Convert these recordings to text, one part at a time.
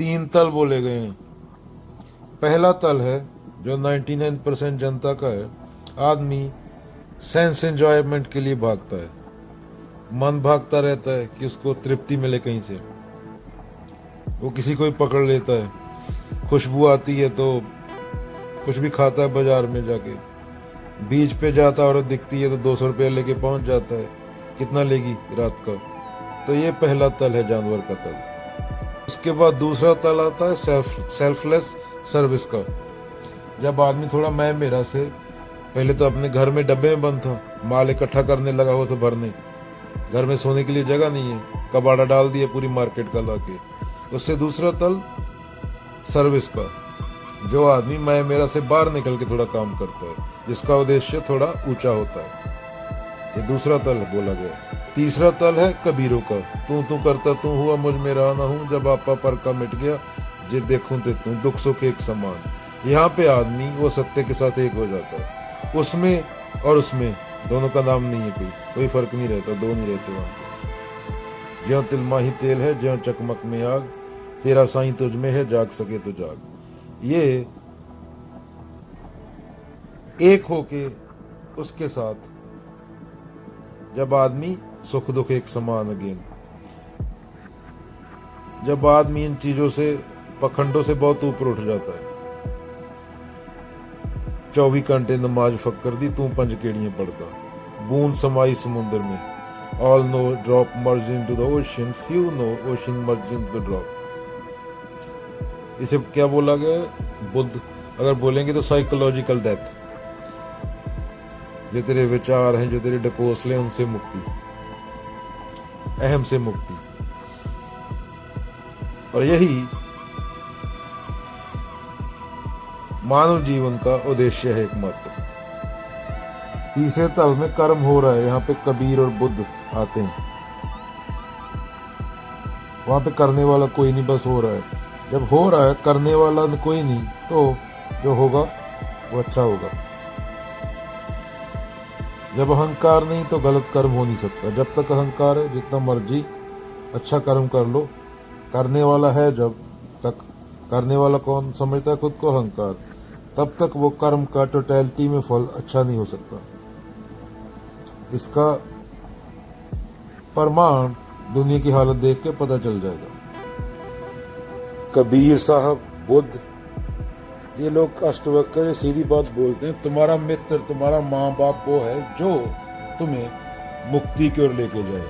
तीन तल बोले गए हैं। पहला तल है जो 99% जनता का है, आदमी सेंस एंजॉयमेंट के लिए भागता है, मन भागता रहता है कि उसको तृप्ति मिले कहीं से, वो किसी को भी पकड़ लेता है, खुशबू आती है तो कुछ भी खाता है, बाजार में जाके बीच पे जाता है और दिखती है तो 200 रुपये लेके पहुंच जाता है, कितना लेगी रात का। तो ये पहला तल है जानवर का तल। उसके बाद दूसरा तल आता है सेल्फलेस सर्विस का। जब आदमी थोड़ा मैं मेरा से, पहले तो अपने घर में डब्बे में बंद था, माल इकट्ठा करने लगा हो तो भरने, घर में सोने के लिए जगह नहीं है, कबाड़ा डाल दिया पूरी मार्केट का लाके। उससे दूसरा तल सर्विस का, जो आदमी मैं मेरा से बाहर निकल के थोड़ा काम करता है, जिसका उद्देश्य थोड़ा ऊंचा होता है, ये दूसरा तल बोला गया। तीसरा तल है कबीरों का, तू करता तू हुआ मुझ में रहा ना हूं, जब आपा पर का मिट गया जे देखूं ते तू, दुख सुख एक समान। यहाँ पे आदमी वो सत्य के साथ एक हो जाता है, उसमें और उसमें दोनों का नाम नहीं है, कोई फर्क नहीं रहता, दो नहीं रहते वहां पे। ज्यों तिल माही तेल है, ज्यों चकमक में आग, तेरा साईं तुझ में है, जाग सके तो जाग। ये एक होके उसके साथ जब आदमी सुख दुख एक समान अगेन, जब आदमी इन चीजों से पखंडों से बहुत ऊपर उठ जाता है, 24 घंटे नमाज फक्कर दी तू पंज केड़ियां पढ़ता, बूंद समाई समुद्र में, all know drop merge into the ocean, few no ocean merge into the drop. इसे क्या बोला गया है? बुद्ध अगर बोलेंगे तो साइकोलॉजिकल डेथ, जो तेरे विचार हैं, जो तेरे ढकोसले, उनसे मुक्ति, अहम से मुक्ति। और यही मानव जीवन का उद्देश्य है एकमात्र। तीसरे तल में कर्म हो रहा है, यहाँ पे कबीर और बुद्ध आते हैं, वहां पे करने वाला कोई नहीं, बस हो रहा है। जब हो रहा है, करने वाला कोई नहीं, तो जो होगा वो अच्छा होगा। जब अहंकार नहीं तो गलत कर्म हो नहीं सकता। जब तक अहंकार है, जितना मर्जी अच्छा कर्म कर लो, करने वाला है जब तक, करने वाला कौन समझता है खुद को? अहंकार। तब तक वो कर्म का टोटलिटी में फल अच्छा नहीं हो सकता। इसका प्रमाण दुनिया की हालत देख के पता चल जाएगा। कबीर साहब, बुद्ध, ये लोग अष्टवक्र सीधी बात बोलते हैं, तुम्हारा मित्र, तुम्हारा माँ बाप वो है जो तुम्हें मुक्ति की ओर लेके जाए।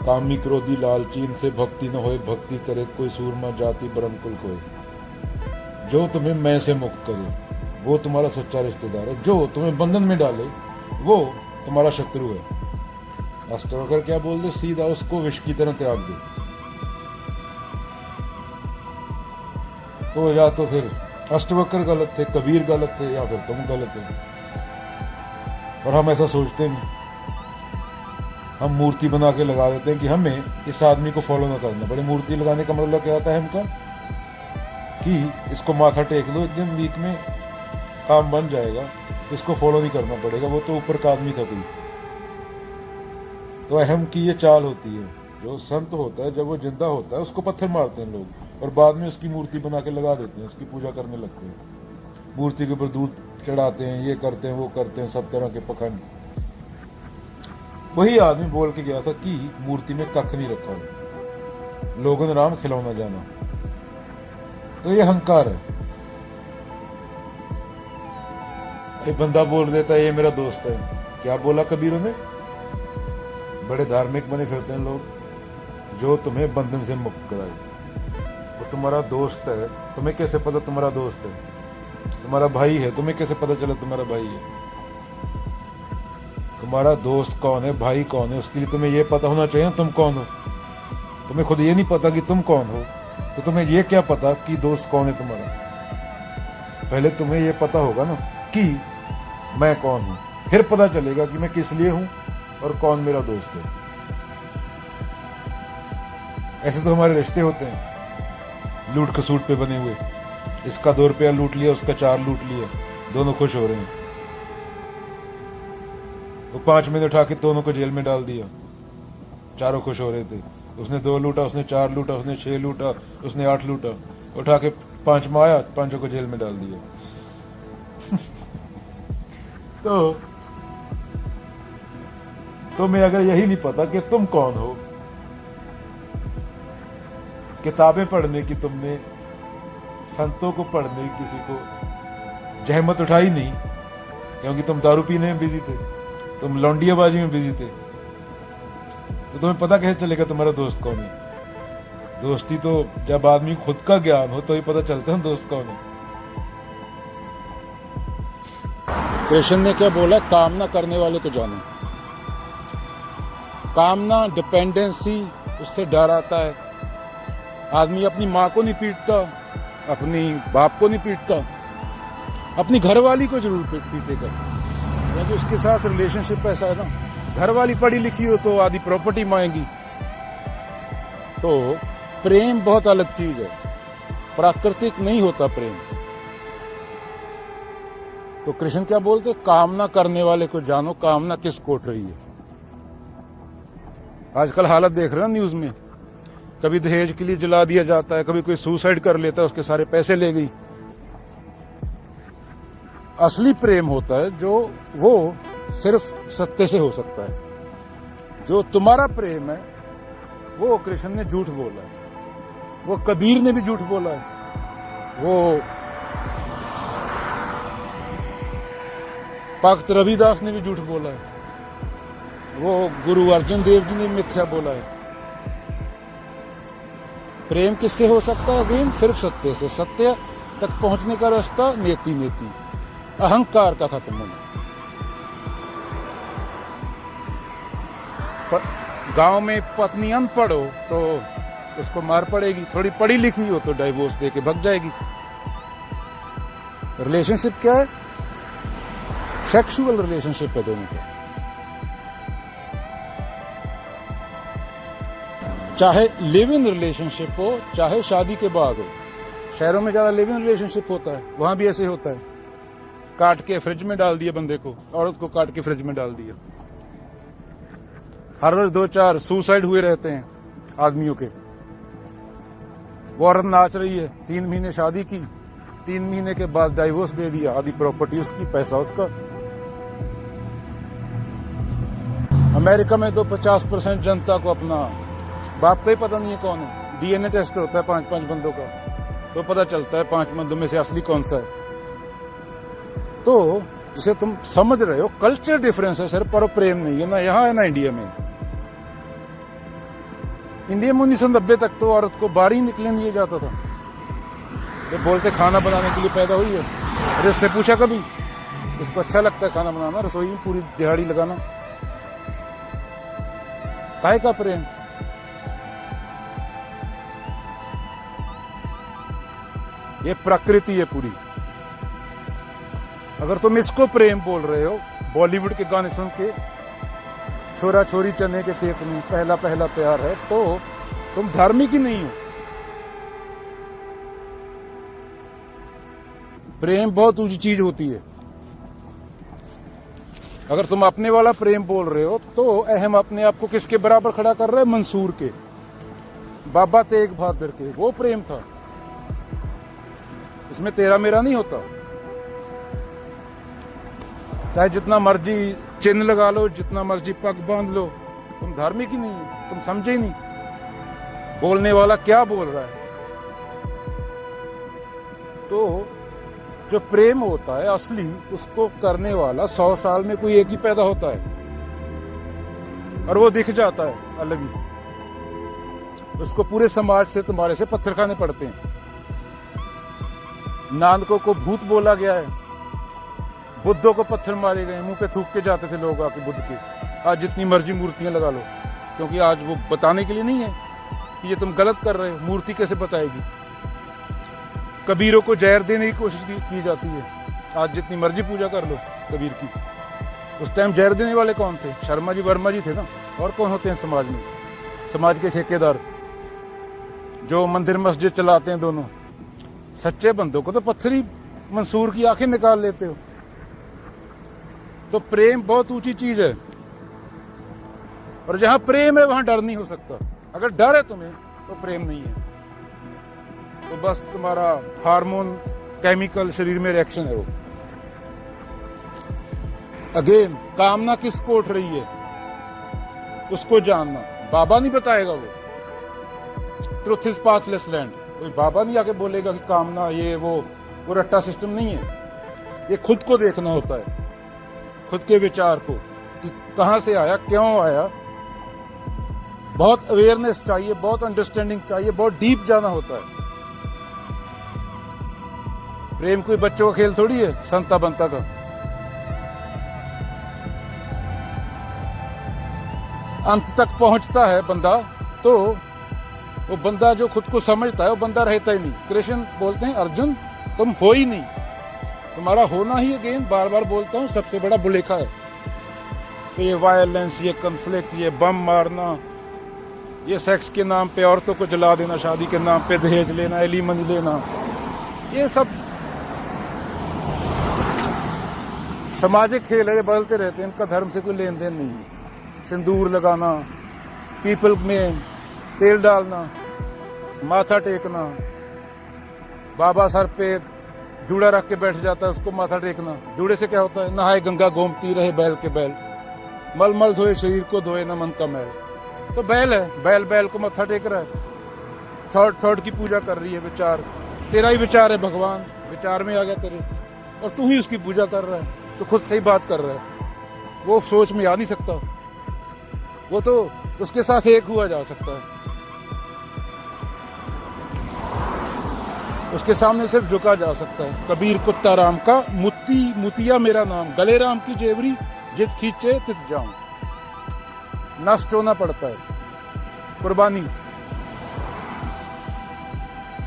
कामी क्रोधी लालची इनसे भक्ति न होए, भक्ति करे कोई सूरमा जाति ब्रह्म कुल कोई। जो तुम्हें मैं से मुक्त करे वो तुम्हारा सच्चा रिश्तेदार है, जो तुम्हें बंधन में डाले वो तुम्हारा शत्रु है। अष्टवक्र क्या बोल दे? सीधा उसको विष की तरह त्याग दे। तो या तो फिर अष्टवक्र गलत थे, कबीर गलत थे, या फिर तुम गलत थे। और हम ऐसा सोचते नहीं, हम मूर्ति बना के लगा देते हैं कि हमें इस आदमी को फॉलो ना करना पड़े। मूर्ति लगाने का मतलब क्या होता है हमका? कि इसको माथा टेक लो, एकदम वीक में काम बन जाएगा, इसको फॉलो नहीं करना पड़ेगा, वो तो ऊपर का आदमी था कोई। तो अहम की ये चाल होती है। जो संत होता है, जब वो जिंदा होता है, उसको पत्थर मारते हैं लोग, और बाद में उसकी मूर्ति बना के लगा देते हैं, उसकी पूजा करने लगते हैं, मूर्ति के ऊपर दूध चढ़ाते हैं, ये करते हैं, वो करते हैं, सब तरह के पखंड। वही आदमी बोल के गया था कि मूर्ति में कख नहीं रखा हो, लोगों ने राम खिलौना जाना। तो ये अहंकार है। एक बंदा बोल देता है ये मेरा दोस्त है। क्या बोला कबीरों ने? बड़े धार्मिक बने फिरते हैं लोग, जो तुम्हें बंधन से मुक्त कराए। वो तुम्हारा दोस्त है, तुम्हें कैसे पता तुम्हारा दोस्त है? तुम्हारा भाई है, तुम्हें कैसे पता चला तुम्हारा भाई है? तुम्हारा दोस्त कौन है, भाई कौन है, उसके लिए तुम्हें ये पता होना चाहिए तुम कौन हो। तुम्हें खुद ये नहीं पता कि तुम कौन हो, तो तुम्हें ये क्या पता कि दोस्त कौन है तुम्हारा? पहले तुम्हें ये पता होगा ना कि मैं कौन हूं, फिर पता चलेगा कि मैं किस लिए हूं और कौन मेरा दोस्त है। ऐसे तो हमारे रिश्ते होते हैं, लूट खसूट पे बने हुए। इसका 2 रुपया लूट लिया, उसका 4 लूट लिया, दोनों खुश हो रहे हैं। तो 5 मिनट उठा के दोनों को जेल में डाल दिया, चारों खुश हो रहे थे। उसने 2 लूटा, उसने 4 लूटा, उसने 6 लूटा, उसने 8 लूटा, उठा के 5 में आया, 5 को जेल में डाल दिया। तो तुम्हें अगर यही नहीं पता कि तुम कौन हो, किताबें पढ़ने की तुमने, संतों को पढ़ने की किसी को जहमत उठाई नहीं, क्योंकि तुम दारू पीने में बिजी थे, तुम लौंडियाबाजी में बिजी थे, तो तुम्हें पता कैसे चलेगा तुम्हारा दोस्त कौन है? दोस्ती तो जब आदमी खुद का ज्ञान हो तो ही पता चलता है दोस्त कौन है। कृष्ण ने क्या बोला? कामना करने वाले को जानो। कामना, डिपेंडेंसी, उससे डर आता है। आदमी अपनी माँ को नहीं पीटता, अपनी बाप को नहीं पीटता, अपनी घरवाली को जरूर पीटेगा, क्योंकि उसके साथ रिलेशनशिप ऐसा है ना। घरवाली पढ़ी लिखी हो तो आधी प्रॉपर्टी मांगेगी। तो प्रेम बहुत अलग चीज है, प्राकृतिक नहीं होता प्रेम। तो कृष्ण क्या बोलते? कामना करने वाले को जानो। कामना किस कोट रही है? आजकल हालत देख रहे हो न्यूज में, कभी दहेज के लिए जला दिया जाता है, कभी कोई सुसाइड कर लेता है, उसके सारे पैसे ले गई। असली प्रेम होता है जो वो सिर्फ सत्य से हो सकता है। जो तुम्हारा प्रेम है वो कृष्ण ने झूठ बोला है, वो कबीर ने भी झूठ बोला है, वो भक्त रविदास ने भी झूठ बोला है, वो गुरु अर्जुन देव जी ने मिथ्या बोला है। प्रेम किससे हो सकता है? अगेन सिर्फ सत्य से। सत्य तक पहुंचने का रास्ता नेति नेति, अहंकार का खत्म होना। गांव में पत्नी अनपढ़ हो तो उसको मार पड़ेगी, थोड़ी पढ़ी लिखी हो तो डाइवोर्स देके भग जाएगी। रिलेशनशिप क्या है? सेक्सुअल रिलेशनशिप है दोनों का। चाहे लिव इन रिलेशनशिप हो, चाहे शादी के बाद हो। शहरों में ज्यादा लिव इन रिलेशनशिप होता है, वहां भी ऐसे होता है। काट के फ्रिज में डाल दिया बंदे को, औरत को काट के फ्रिज में डाल दिया। हर रोज 2-4 सुसाइड हुए रहते हैं आदमियों के। वो औरत नाच रही है, 3 महीने शादी की, 3 महीने के बाद डाइवोर्स दे दिया, आधी प्रॉपर्टी उसकी, पैसा उसका। अमेरिका में तो 50% जनता को अपना बाप का ही पता नहीं है कौन है। डीएनए टेस्ट होता है 5-5 बंदों का, तो पता चलता है 5 बंदों में से असली कौन सा है। तो जिसे तुम समझ रहे हो कल्चर डिफरेंस है सिर्फ, पर प्रेम नहीं है ना यहाँ है ना इंडिया में। इंडिया में 1990 तक तो औरत को बाहर ही निकलने नहीं दिया जाता था। ये बोलते खाना बनाने के लिए पैदा हुई है। अरे उससे पूछा कभी इसको अच्छा लगता है खाना बनाना, रसोई में पूरी दिहाड़ी लगाना? काहे का प्रेम? ये प्रकृति है पूरी। अगर तुम इसको प्रेम बोल रहे हो, बॉलीवुड के गाने सुन के, छोरा छोरी चने के खेत में पहला पहला प्यार है, तो तुम धार्मिक ही नहीं हो। प्रेम बहुत ऊंची चीज होती है। अगर तुम अपने वाला प्रेम बोल रहे हो तो अहम अपने आप को किसके बराबर खड़ा कर रहे हैं? मंसूर के, बाबा तेग बहादुर के। वो प्रेम था, इसमें तेरा मेरा नहीं होता। चाहे जितना मर्जी चिन्ह लगा लो, जितना मर्जी पग बांध लो, तुम धार्मिक ही नहीं हो, तुम समझे ही नहीं बोलने वाला क्या बोल रहा है। तो जो प्रेम होता है असली, उसको करने वाला 100 साल में कोई एक ही पैदा होता है, और वो दिख जाता है अलग ही। उसको पूरे समाज से, तुम्हारे से पत्थर खाने पड़ते हैं। नानकों को भूत बोला गया है, बुद्धों को पत्थर मारे गए, मुंह पे थूक के जाते थे लोग आके बुद्ध के। आज जितनी मर्जी मूर्तियां लगा लो, क्योंकि आज वो बताने के लिए नहीं है कि ये तुम गलत कर रहे हो। मूर्ति कैसे बताएगी? कबीरों को जहर देने की कोशिश की जाती है। आज जितनी मर्जी पूजा कर लो कबीर की, उस टाइम जहर देने वाले कौन थे? शर्मा जी वर्मा जी थे ना। और कौन होते हैं समाज में? समाज के ठेकेदार जो मंदिर मस्जिद चलाते हैं दोनों। सच्चे बंदों को तो पत्थर ही मंसूर की आंखें निकाल लेते हो। तो प्रेम बहुत ऊंची चीज है, और जहां प्रेम है वहां डर नहीं हो सकता। अगर डर है तुम्हें तो प्रेम नहीं है, तो बस तुम्हारा हार्मोन केमिकल शरीर में रिएक्शन है वो। अगेन, कामना किसको उठ रही है उसको जानना, बाबा नहीं बताएगा वो। ट्रुथ इज पाथलेस लैंड, कोई बाबा नहीं आके बोलेगा कि कामना ये वो रट्टा सिस्टम नहीं है। ये खुद को देखना होता है, खुद के विचार को कि कहां से आया, क्यों आया। बहुत अवेयरनेस चाहिए, बहुत अंडरस्टैंडिंग चाहिए, बहुत डीप जाना होता है। प्रेम कोई बच्चों का खेल थोड़ी है, संता बनता का। अंत तक पहुंचता है बंदा, तो वो बंदा जो खुद को समझता है वो बंदा रहता ही नहीं। कृष्ण बोलते हैं अर्जुन तुम हो ही नहीं, तुम्हारा होना ही अगेन बार बार बोलता हूं सबसे बड़ा बुलेखा है। तो ये वायलेंस, ये कन्फ्लिक्ट, ये बम मारना, ये सेक्स के नाम पे औरतों को जला देना, शादी के नाम पे दहेज लेना, एलिमनी लेना, ये सब सामाजिक खेल है, बदलते रहते हैं, इनका धर्म से कोई लेन देन नहीं है। सिंदूर लगाना, पीपल में तेल डालना, माथा टेकना, बाबा सर पे जूड़ा रख के बैठ जाता है उसको माथा टेकना। जूड़े से क्या होता है, नहाए गंगा गोमती रहे बैल के बैल, मल मल धोए शरीर को धोए न मन का मैल। तो बैल है, बैल बैल को माथा टेक रहा है, थर्ड की पूजा कर रही है। विचार तेरा ही विचार है, भगवान विचार में आ गया तेरे, और तू ही उसकी पूजा कर रहा है, तो खुद से ही बात कर रहा है। वो सोच में आ नहीं सकता, वो तो उसके साथ एक हुआ जा सकता है, उसके सामने सिर्फ झुका जा सकता है। कबीर कुत्ता राम का, मुत्ती मुतिया मेरा नाम, गले राम की जेवरी, जित खींचे तित जाऊं। नष्ट होना पड़ता है, कुर्बानी,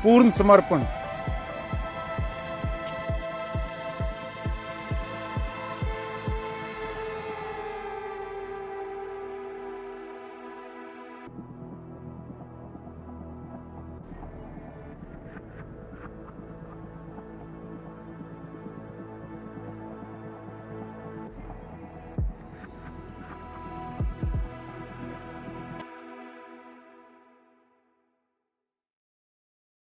पूर्ण समर्पण।